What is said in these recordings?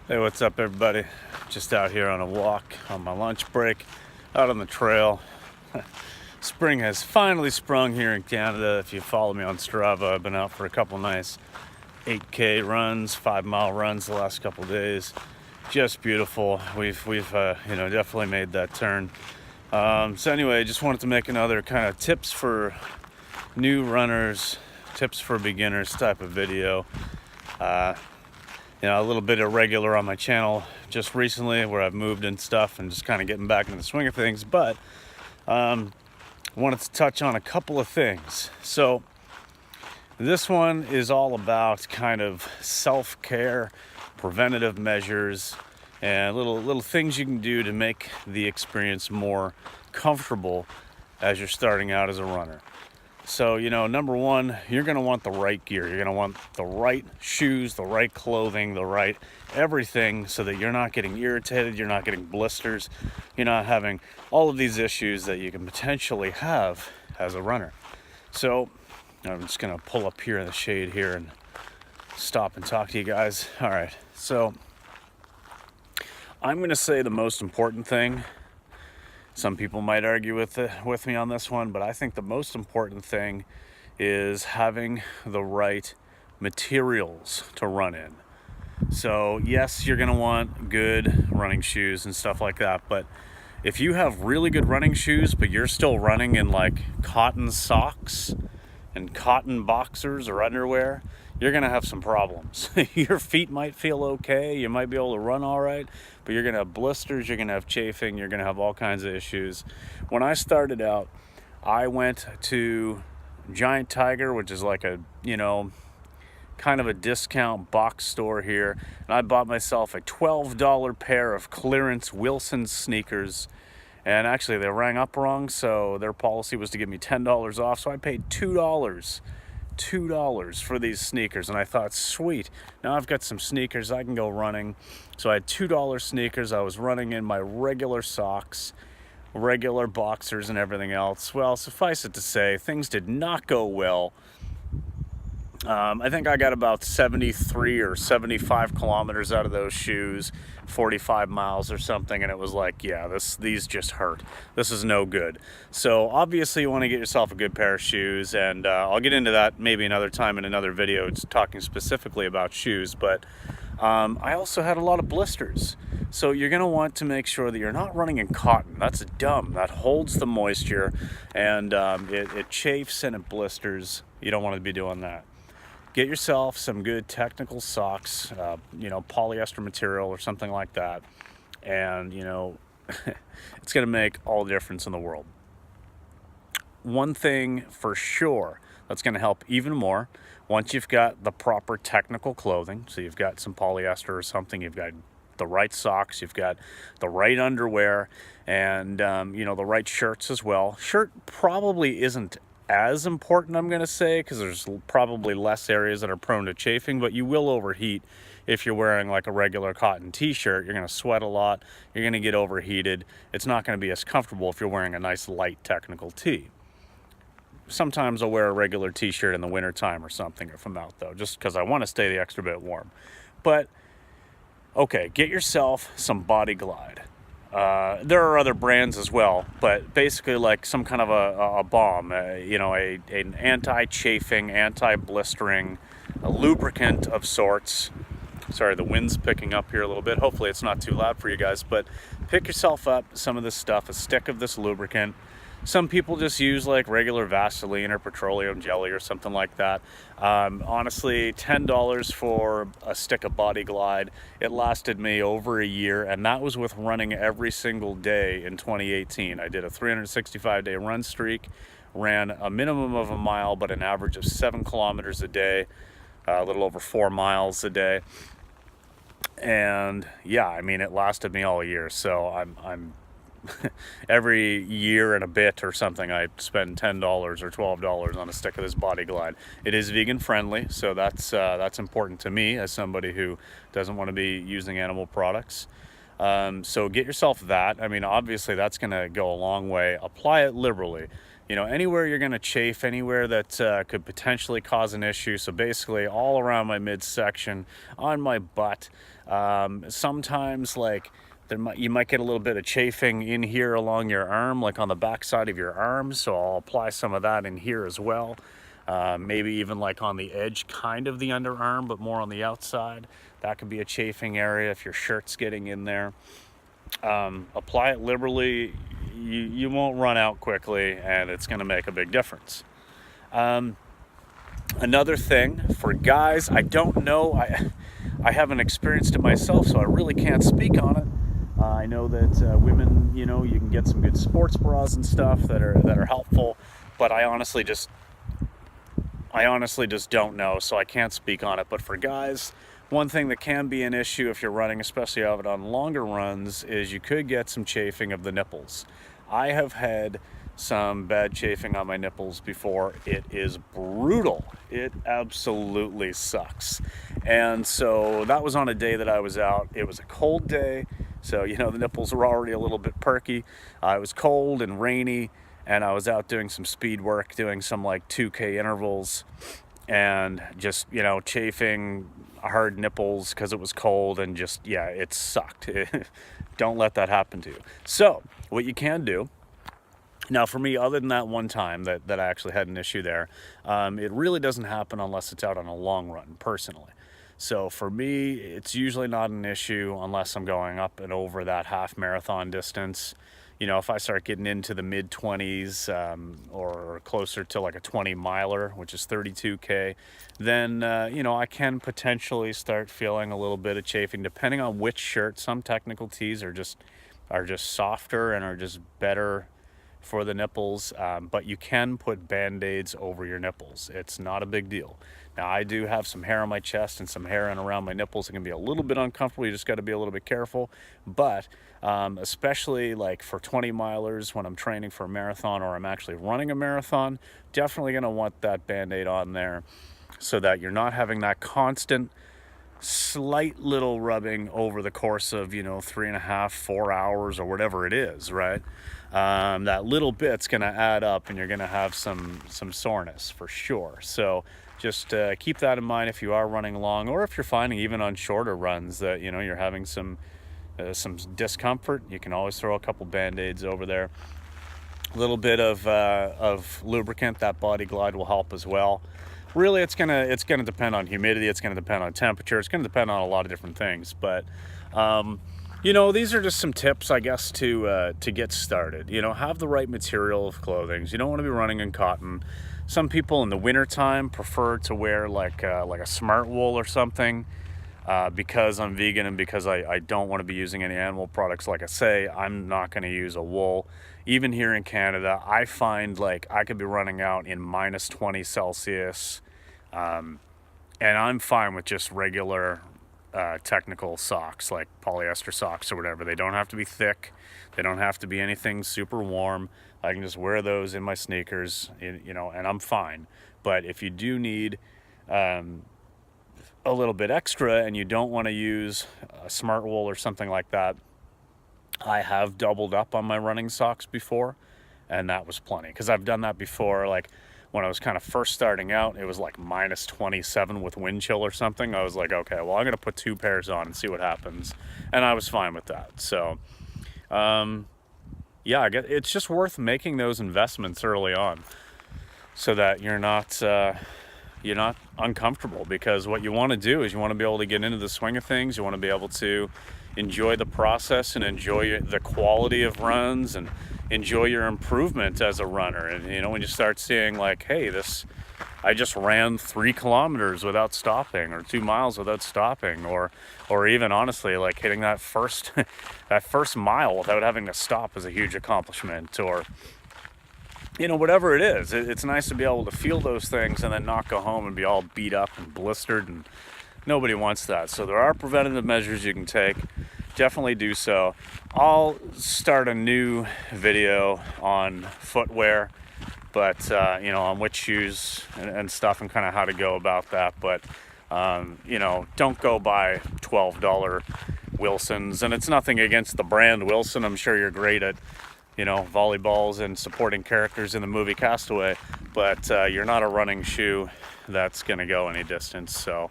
Hey, what's up, everybody? Just out here on a walk on my lunch break, out on the trail. Spring has finally sprung here in Canada. If you follow me on Strava, I've been out for a couple nice 8K runs, 5-mile runs the last couple days. Just beautiful. We've definitely made that turn. So anyway, just wanted to make another kind of tips for new runners, tips for beginners type of video. A little bit irregular on my channel just recently where I've moved and stuff and just kind of getting back into the swing of things, but wanted to touch on a couple of things. So this one is all about kind of self-care, preventative measures, and little things you can do to make the experience more comfortable as you're starting out as a runner. So, number one, you're going to want the right gear. You're going to want the right shoes, the right clothing, the right everything so that you're not getting irritated, you're not getting blisters, you're not having all of these issues that you can potentially have as a runner. So, I'm just going to pull up here in the shade here and stop and talk to you guys. All right, so I'm going to say the most important thing. Some people might argue with me on this one, but I think the most important thing is having the right materials to run in. So yes, you're going to want good running shoes and stuff like that, but if you have really good running shoes, but you're still running in like cotton socks and cotton boxers or underwear, you're going to have some problems. Your feet might feel okay, you might be able to run all right, but you're going to have blisters, you're going to have chafing, you're going to have all kinds of issues. When I started out, I went to Giant Tiger, which is like a, kind of a discount box store here, and I bought myself a $12 pair of clearance Wilson sneakers. And actually they rang up wrong, so their policy was to give me $10 off, so I paid $2 for these sneakers, and I thought, sweet, now I've got some sneakers, I can go running. So I had $2 sneakers. I was running in my regular socks, regular boxers, and everything else. Well, suffice it to say, things did not go well. I think I got about 73 or 75 kilometers out of those shoes, 45 miles or something, and it was like, yeah, these just hurt. This is no good. So obviously you want to get yourself a good pair of shoes, and I'll get into that maybe another time in another video. It's talking specifically about shoes, but I also had a lot of blisters. So you're going to want to make sure that you're not running in cotton. That's dumb. That holds the moisture, and it chafes and it blisters. You don't want to be doing that. Get yourself some good technical socks, polyester material or something like that. And, it's going to make all the difference in the world. One thing for sure that's going to help even more, once you've got the proper technical clothing, so you've got some polyester or something, you've got the right socks, you've got the right underwear, and, the right shirts as well. Shirt probably isn't as important, I'm going to say, because there's probably less areas that are prone to chafing, but you will overheat if you're wearing like a regular cotton t-shirt. You're going to sweat a lot, you're going to get overheated. It's not going to be as comfortable if you're wearing a nice light technical tee. Sometimes I'll wear a regular t-shirt in the wintertime or something if I'm out, though, just because I want to stay the extra bit warm. But okay, get yourself some Body Glide. There are other brands as well, but basically like some kind of a balm, an anti-chafing, anti-blistering, a lubricant of sorts. Sorry, the wind's picking up here a little bit. Hopefully it's not too loud for you guys, but pick yourself up some of this stuff, a stick of this lubricant. Some people just use like regular Vaseline or petroleum jelly or something like that. Honestly, $10 for a stick of Body Glide. It lasted me over a year, and that was with running every single day in 2018. I did a 365-day run streak, ran a minimum of a mile, but an average of 7 kilometers a day, a little over 4 miles a day. And yeah, I mean, it lasted me all year. So I'm every year and a bit or something, I spend $10 or $12 on a stick of this Body Glide. It is vegan friendly, so that's important to me as somebody who doesn't want to be using animal products. So get yourself that. I mean, obviously that's going to go a long way. Apply it liberally. Anywhere you're going to chafe, anywhere that could potentially cause an issue. So basically all around my midsection, on my butt, Sometimes like you might get a little bit of chafing in here along your arm, like on the back side of your arm, so I'll apply some of that in here as well. Maybe even like on the edge kind of the underarm, but more on the outside. That could be a chafing area if your shirt's getting in there. Apply it liberally. You won't run out quickly, and it's going to make a big difference. Another thing for guys, I don't know, I haven't experienced it myself, so I really can't speak on it. I know that women, you can get some good sports bras and stuff that are helpful, but I honestly just don't know, so I can't speak on it. But for guys, one thing that can be an issue if you're running, especially out on longer runs, is you could get some chafing of the nipples. I have had some bad chafing on my nipples before. It is brutal. It absolutely sucks. And so that was on a day that I was out. It was a cold day, so the nipples were already a little bit perky. It was cold and rainy, and I was out doing some speed work, doing some like 2K intervals, and just chafing hard nipples because it was cold, and just it sucked. Don't let that happen to you. So what you can do now, for me, other than that one time that I actually had an issue there, it really doesn't happen unless it's out on a long run, personally. So for me, it's usually not an issue unless I'm going up and over that half marathon distance. If I start getting into the mid 20s or closer to like a 20 miler, which is 32K, then, I can potentially start feeling a little bit of chafing depending on which shirt. Some technical tees are just softer and are just better for the nipples, but you can put band-aids over your nipples. It's not a big deal. Now, I do have some hair on my chest and some hair in around my nipples. It can be a little bit uncomfortable. You just got to be a little bit careful. But especially like for 20 milers, when I'm training for a marathon or I'm actually running a marathon, definitely going to want that band-aid on there so that you're not having that constant slight little rubbing over the course of 3.5, 4 hours or whatever it is, right? That little bit's gonna add up, and you're gonna have some soreness for sure. So just keep that in mind if you are running long, or if you're finding even on shorter runs that you're having some discomfort. You can always throw a couple band-aids over there. A little bit of lubricant, that Body Glide, will help as well. Really, it's gonna depend on humidity. It's gonna depend on temperature. It's gonna depend on a lot of different things. But these are just some tips, I guess, to get started. Have the right material of clothing. You don't want to be running in cotton. Some people in the wintertime prefer to wear like a smart wool or something. Because I'm vegan and because I don't want to be using any animal products, like I say, I'm not going to use a wool. Even here in Canada, I find like I could be running out in minus 20 Celsius, and I'm fine with just regular technical socks, like polyester socks or whatever. They don't have to be thick. They don't have to be anything super warm. I can just wear those in my sneakers, and I'm fine. But if you do need a little bit extra and you don't want to use a smart wool or something like that, I have doubled up on my running socks before, and that was plenty, because I've done that before. Like when I was kind of first starting out, it was like minus 27 with wind chill or something. I was like, okay, well, I'm going to put 2 pairs on and see what happens, and I was fine with that. So I guess it's just worth making those investments early on so that you're not uncomfortable, because what you want to do is you want to be able to get into the swing of things. You want to be able to enjoy the process and enjoy the quality of runs and enjoy your improvement as a runner. And when you start seeing like, hey, I just ran 3 kilometers without stopping, or 2 miles without stopping, or even honestly like hitting that first mile without having to stop is a huge accomplishment. Or whatever it is, it's nice to be able to feel those things and then not go home and be all beat up and blistered, and nobody wants that. So there are preventative measures you can take. Definitely do so. I'll start a new video on footwear, but on which shoes and stuff, and kind of how to go about that. But don't go buy $12 Wilsons, and it's nothing against the brand Wilson. I'm sure you're great at volleyballs and supporting characters in the movie Castaway, but you're not a running shoe that's going to go any distance. So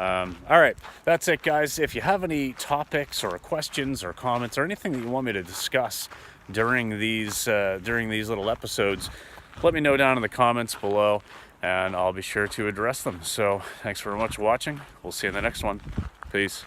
All right, that's it, guys. If you have any topics or questions or comments or anything that you want me to discuss during these little episodes, let me know down in the comments below, and I'll be sure to address them. So thanks very much for watching. We'll see you in the next one. Peace.